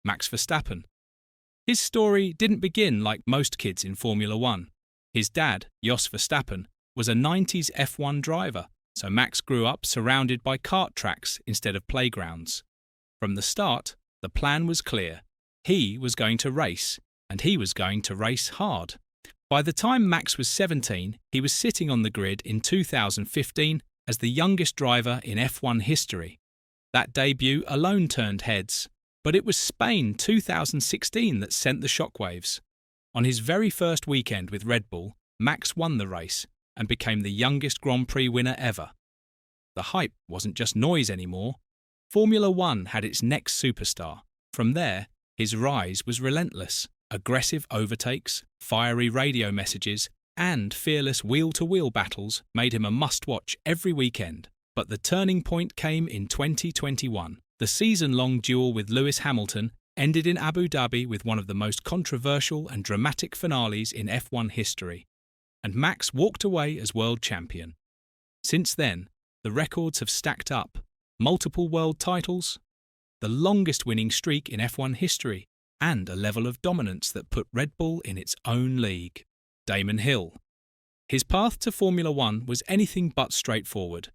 Max Verstappen. His story didn't begin like most kids in Formula One. His dad, Jos Verstappen, was a 90s F1 driver, so Max grew up surrounded by kart tracks instead of playgrounds. From the start, the plan was clear. He was going to race, and he was going to race hard. By the time Max was 17, he was sitting on the grid in 2015 as the youngest driver in F1 history. That debut alone turned heads, but it was Spain 2016 that sent the shockwaves. On his very first weekend with Red Bull, Max won the race and became the youngest Grand Prix winner ever. The hype wasn't just noise anymore. Formula One had its next superstar. From there, his rise was relentless. Aggressive overtakes, fiery radio messages, and fearless wheel-to-wheel battles made him a must-watch every weekend. But the turning point came in 2021. The season-long duel with Lewis Hamilton ended in Abu Dhabi with one of the most controversial and dramatic finales in F1 history, and Max walked away as world champion. Since then, the records have stacked up. Multiple world titles, the longest winning streak in F1 history, and a level of dominance that put Red Bull in its own league. Damon Hill. His path to Formula One was anything but straightforward.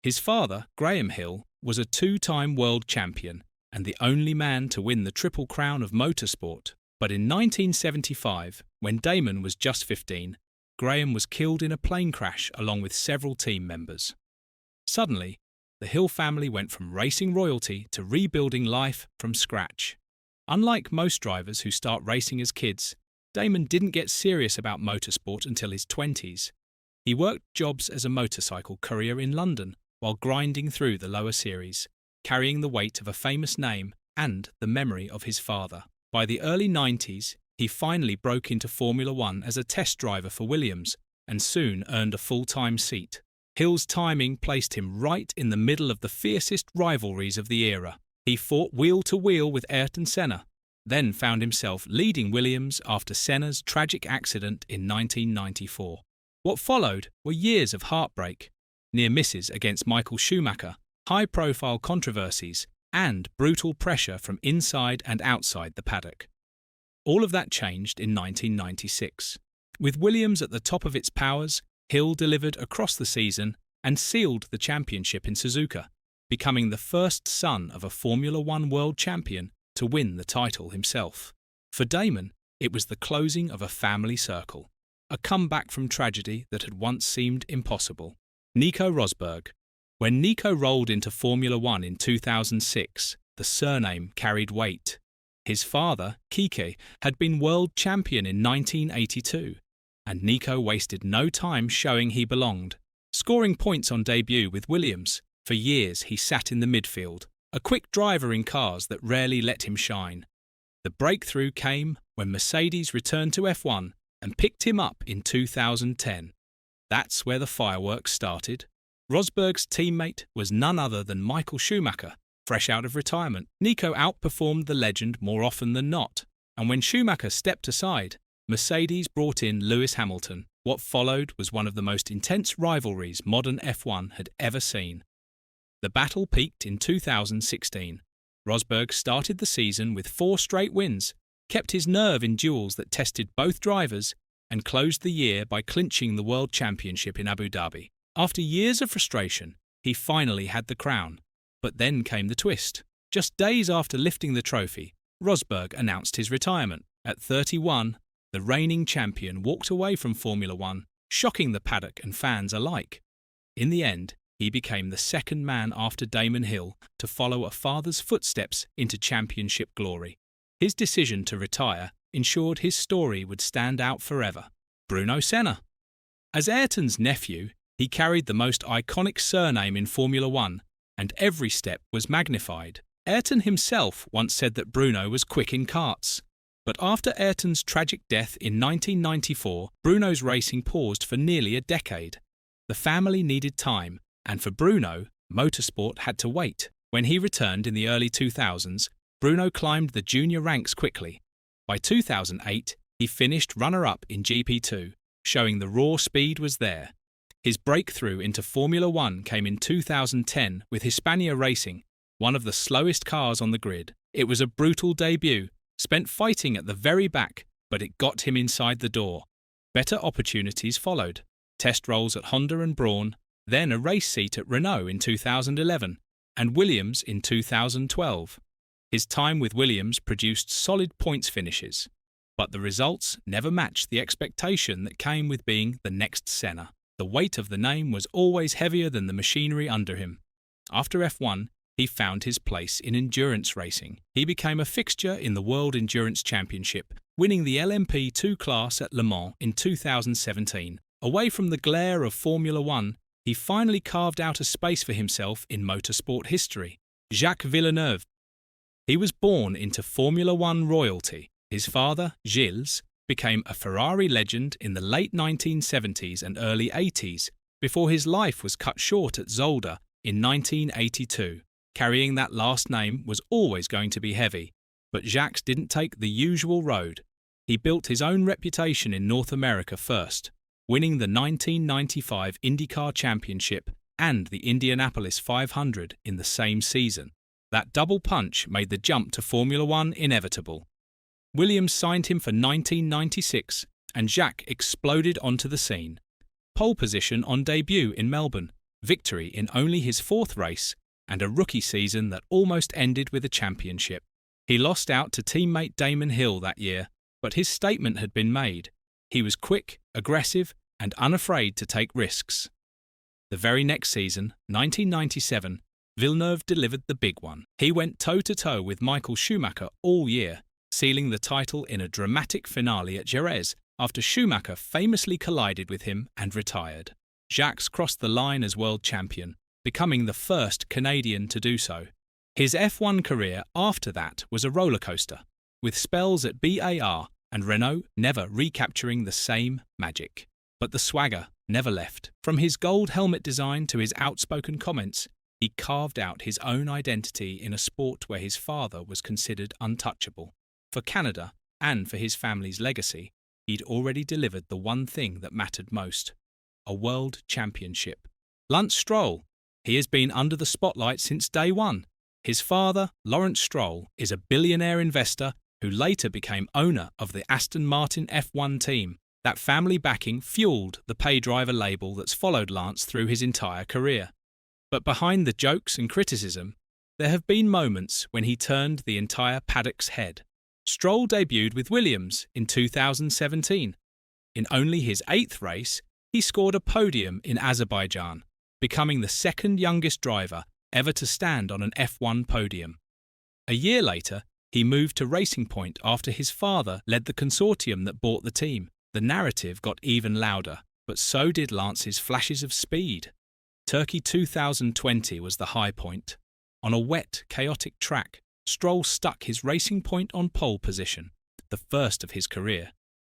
His father, Graham Hill, was a two-time world champion and the only man to win the Triple Crown of motorsport. But in 1975, when Damon was just 15, Graham was killed in a plane crash along with several team members. Suddenly, the Hill family went from racing royalty to rebuilding life from scratch. Unlike most drivers who start racing as kids, Damon didn't get serious about motorsport until his 20s. He worked jobs as a motorcycle courier in London while grinding through the lower series, carrying the weight of a famous name and the memory of his father. By the early 90s, he finally broke into Formula One as a test driver for Williams and soon earned a full-time seat. Hill's timing placed him right in the middle of the fiercest rivalries of the era. He fought wheel-to-wheel with Ayrton Senna, then found himself leading Williams after Senna's tragic accident in 1994. What followed were years of heartbreak, near misses against Michael Schumacher, high-profile controversies, and brutal pressure from inside and outside the paddock. All of that changed in 1996. With Williams at the top of its powers, Hill delivered across the season and sealed the championship in Suzuka, becoming the first son of a Formula One world champion to win the title himself. For Damon, it was the closing of a family circle, a comeback from tragedy that had once seemed impossible. Nico Rosberg. When Nico rolled into Formula One in 2006, the surname carried weight. His father, Kike, had been world champion in 1982, and Nico wasted no time showing he belonged. Scoring points on debut with Williams, for years he sat in the midfield, a quick driver in cars that rarely let him shine. The breakthrough came when Mercedes returned to F1 and picked him up in 2010. That's where the fireworks started. Rosberg's teammate was none other than Michael Schumacher, fresh out of retirement. Nico outperformed the legend more often than not, and when Schumacher stepped aside, Mercedes brought in Lewis Hamilton. What followed was one of the most intense rivalries modern F1 had ever seen. The battle peaked in 2016. Rosberg started the season with 4 straight wins, kept his nerve in duels that tested both drivers, and closed the year by clinching the World Championship in Abu Dhabi. After years of frustration, he finally had the crown. But then came the twist. Just days after lifting the trophy, Rosberg announced his retirement. At 31, the reigning champion walked away from Formula One, shocking the paddock and fans alike. In the end, he became the second man after Damon Hill to follow a father's footsteps into championship glory. His decision to retire ensured his story would stand out forever. Bruno Senna. As Ayrton's nephew, he carried the most iconic surname in Formula One, and every step was magnified. Ayrton himself once said that Bruno was quick in karts. But after Ayrton's tragic death in 1994, Bruno's racing paused for nearly a decade. The family needed time, and for Bruno, motorsport had to wait. When he returned in the early 2000s, Bruno climbed the junior ranks quickly. By 2008, he finished runner-up in GP2, showing the raw speed was there. His breakthrough into Formula One came in 2010 with Hispania Racing, one of the slowest cars on the grid. It was a brutal debut, spent fighting at the very back, but it got him inside the door. Better opportunities followed. Test roles at Honda and Brawn, then a race seat at Renault in 2011, and Williams in 2012. His time with Williams produced solid points finishes, but the results never matched the expectation that came with being the next Senna. The weight of the name was always heavier than the machinery under him. After F1, he found his place in endurance racing. He became a fixture in the World Endurance Championship, winning the LMP2 class at Le Mans in 2017. Away from the glare of Formula One, he finally carved out a space for himself in motorsport history. Jacques Villeneuve. He was born into Formula One royalty. His father, Gilles, became a Ferrari legend in the late 1970s and early 80s, before his life was cut short at Zolder in 1982. Carrying that last name was always going to be heavy, but Jacques didn't take the usual road. He built his own reputation in North America first, winning the 1995 IndyCar Championship and the Indianapolis 500 in the same season. That double punch made the jump to Formula One inevitable. Williams signed him for 1996, and Jacques exploded onto the scene. Pole position on debut in Melbourne, victory in only his fourth race, and a rookie season that almost ended with a championship. He lost out to teammate Damon Hill that year, but his statement had been made. He was quick, aggressive, and unafraid to take risks. The very next season, 1997, Villeneuve delivered the big one. He went toe-to-toe with Michael Schumacher all year, sealing the title in a dramatic finale at Jerez after Schumacher famously collided with him and retired. Jacques crossed the line as world champion, becoming the first Canadian to do so. His F1 career after that was a rollercoaster, with spells at BAR and Renault never recapturing the same magic. But the swagger never left. From his gold helmet design to his outspoken comments, he carved out his own identity in a sport where his father was considered untouchable. For Canada, and for his family's legacy, he'd already delivered the one thing that mattered most: a world championship. Lance Stroll. He has been under the spotlight since day one. His father, Lawrence Stroll, is a billionaire investor who later became owner of the Aston Martin F1 team. That family backing fueled the pay driver label that's followed Lance through his entire career. But behind the jokes and criticism, there have been moments when he turned the entire paddock's head. Stroll debuted with Williams in 2017. In only his 8th race, he scored a podium in Azerbaijan, becoming the second youngest driver ever to stand on an F1 podium. A year later, he moved to Racing Point after his father led the consortium that bought the team. The narrative got even louder, but so did Lance's flashes of speed. Turkey 2020 was the high point. On a wet, chaotic track, Stroll stuck his Racing Point on pole position, the first of his career.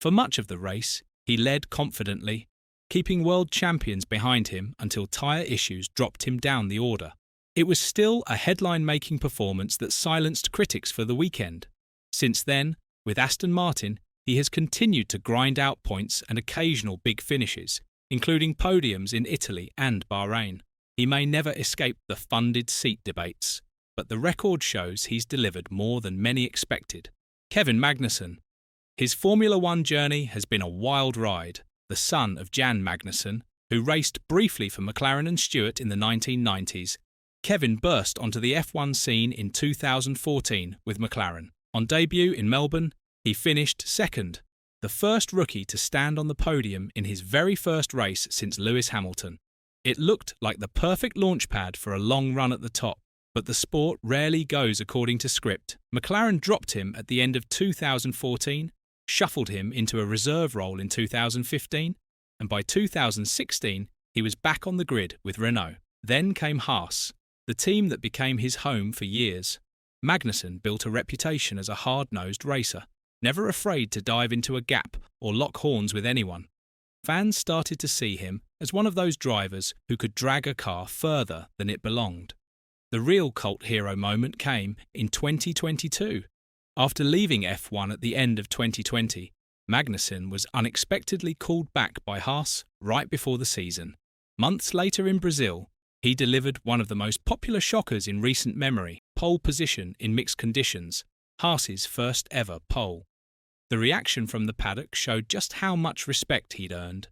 For much of the race, he led confidently, keeping world champions behind him until tyre issues dropped him down the order. It was still a headline-making performance that silenced critics for the weekend. Since then, with Aston Martin, he has continued to grind out points and occasional big finishes, including podiums in Italy and Bahrain. He may never escape the funded seat debates, but the record shows he's delivered more than many expected. Kevin Magnussen. His Formula One journey has been a wild ride. The son of Jan Magnussen, who raced briefly for McLaren and Stewart in the 1990s, Kevin burst onto the F1 scene in 2014 with McLaren. On debut in Melbourne, he finished second, the first rookie to stand on the podium in his very first race since Lewis Hamilton. It looked like the perfect launchpad for a long run at the top, but the sport rarely goes according to script. McLaren dropped him at the end of 2014, shuffled him into a reserve role in 2015, and by 2016 he was back on the grid with Renault. Then came Haas, the team that became his home for years. Magnussen built a reputation as a hard-nosed racer, never afraid to dive into a gap or lock horns with anyone. Fans started to see him as one of those drivers who could drag a car further than it belonged. The real cult hero moment came in 2022. After leaving F1 at the end of 2020, Magnussen was unexpectedly called back by Haas right before the season. Months later in Brazil, he delivered one of the most popular shockers in recent memory, pole position in mixed conditions, Haas's first ever pole. The reaction from the paddock showed just how much respect he'd earned.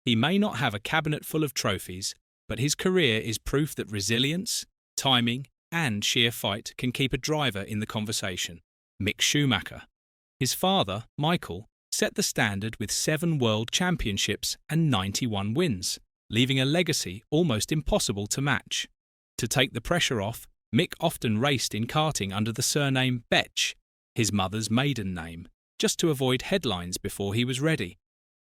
He may not have a cabinet full of trophies, but his career is proof that resilience, timing, and sheer fight can keep a driver in the conversation. Mick Schumacher. His father, Michael, set the standard with 7 world championships and 91 wins, leaving a legacy almost impossible to match. To take the pressure off, Mick often raced in karting under the surname Betch, his mother's maiden name, just to avoid headlines before he was ready.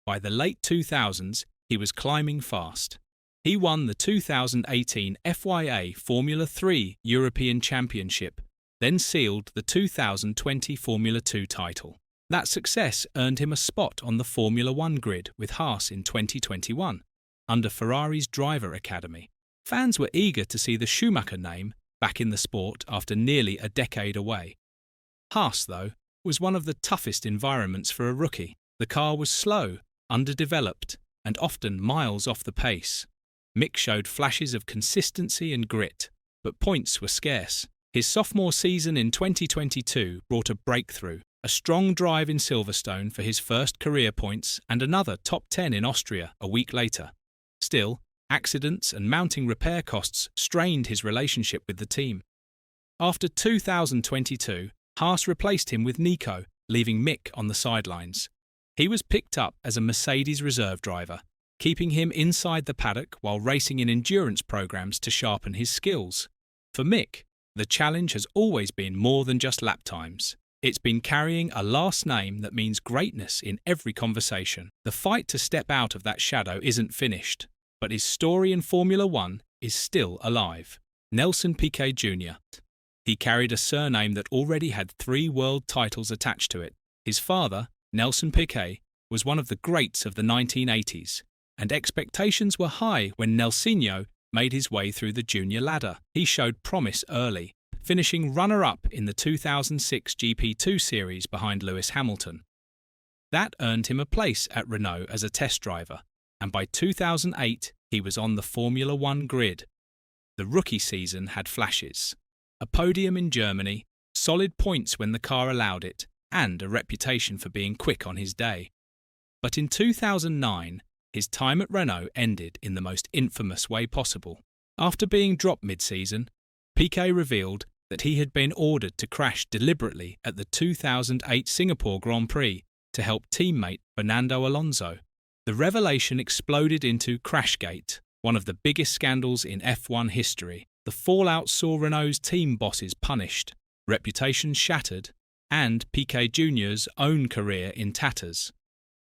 By the late 2000s, he was climbing fast. He won the 2018 FYA Formula 3 European Championship, then sealed the 2020 Formula 2 title. That success earned him a spot on the Formula 1 grid with Haas in 2021, under Ferrari's driver academy. Fans were eager to see the Schumacher name back in the sport after nearly a decade away. Haas, though, was one of the toughest environments for a rookie. The car was slow, underdeveloped, and often miles off the pace. Mick showed flashes of consistency and grit, but points were scarce. His sophomore season in 2022 brought a breakthrough, a strong drive in Silverstone for his first career points and another top 10 in Austria a week later. Still, accidents and mounting repair costs strained his relationship with the team. After 2022, Haas replaced him with Nico, leaving Mick on the sidelines. He was picked up as a Mercedes reserve driver, keeping him inside the paddock while racing in endurance programs to sharpen his skills. For Mick, the challenge has always been more than just lap times. It's been carrying a last name that means greatness in every conversation. The fight to step out of that shadow isn't finished, but his story in Formula 1 is still alive. Nelson Piquet Jr. He carried a surname that already had 3 world titles attached to it. His father, Nelson Piquet, was one of the greats of the 1980s, and expectations were high when Nelsinho made his way through the junior ladder. He showed promise early, finishing runner-up in the 2006 GP2 series behind Lewis Hamilton. That earned him a place at Renault as a test driver, and by 2008 he was on the Formula 1 grid. The rookie season had flashes. A podium in Germany, solid points when the car allowed it, and a reputation for being quick on his day. But in 2009, his time at Renault ended in the most infamous way possible. After being dropped mid-season, Piquet revealed that he had been ordered to crash deliberately at the 2008 Singapore Grand Prix to help teammate Fernando Alonso. The revelation exploded into Crashgate, one of the biggest scandals in F1 history. The fallout saw Renault's team bosses punished, reputations shattered, and Piquet Jr.'s own career in tatters.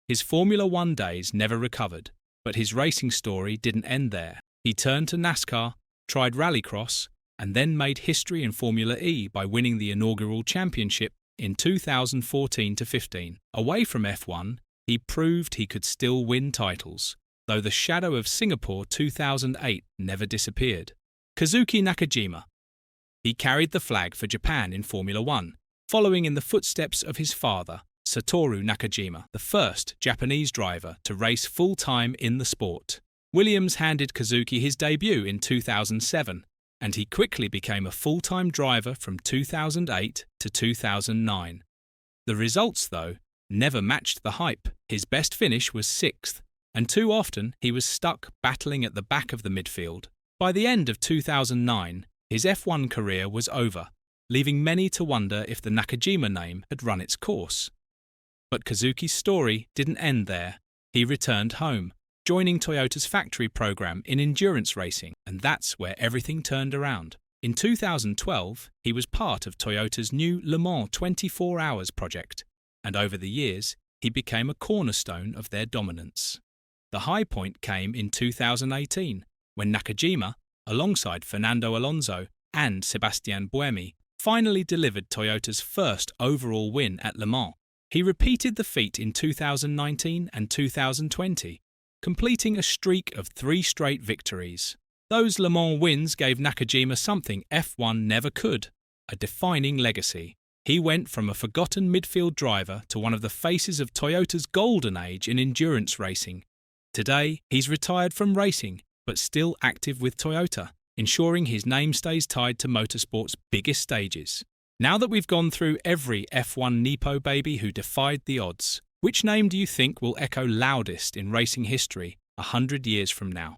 His Formula 1 days never recovered, but his racing story didn't end there. He turned to NASCAR, tried rallycross, and then made history in Formula E by winning the inaugural championship in 2014-15. Away from F1, he proved he could still win titles, though the shadow of Singapore 2008 never disappeared. Kazuki Nakajima. He carried the flag for Japan in Formula 1, following in the footsteps of his father, Satoru Nakajima, the first Japanese driver to race full-time in the sport. Williams handed Kazuki his debut in 2007, and he quickly became a full-time driver from 2008 to 2009. The results, though, never matched the hype. His best finish was 6th, and too often he was stuck battling at the back of the midfield. By the end of 2009, his F1 career was over, leaving many to wonder if the Nakajima name had run its course. But Kazuki's story didn't end there. He returned home, joining Toyota's factory program in endurance racing, and that's where everything turned around. In 2012, he was part of Toyota's new Le Mans 24 Hours project, and over the years, he became a cornerstone of their dominance. The high point came in 2018, when Nakajima, alongside Fernando Alonso and Sebastian Buemi, finally delivered Toyota's first overall win at Le Mans. He repeated the feat in 2019 and 2020, completing a streak of 3 straight victories. Those Le Mans wins gave Nakajima something F1 never could, a defining legacy. He went from a forgotten midfield driver to one of the faces of Toyota's golden age in endurance racing. Today, he's retired from racing, but still active with Toyota, ensuring his name stays tied to motorsport's biggest stages. Now that we've gone through every F1 Nepo baby who defied the odds, which name do you think will echo loudest in racing history 100 years from now?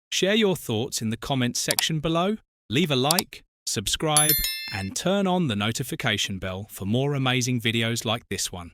Share your thoughts in the comments section below, leave a like, subscribe, and turn on the notification bell for more amazing videos like this one.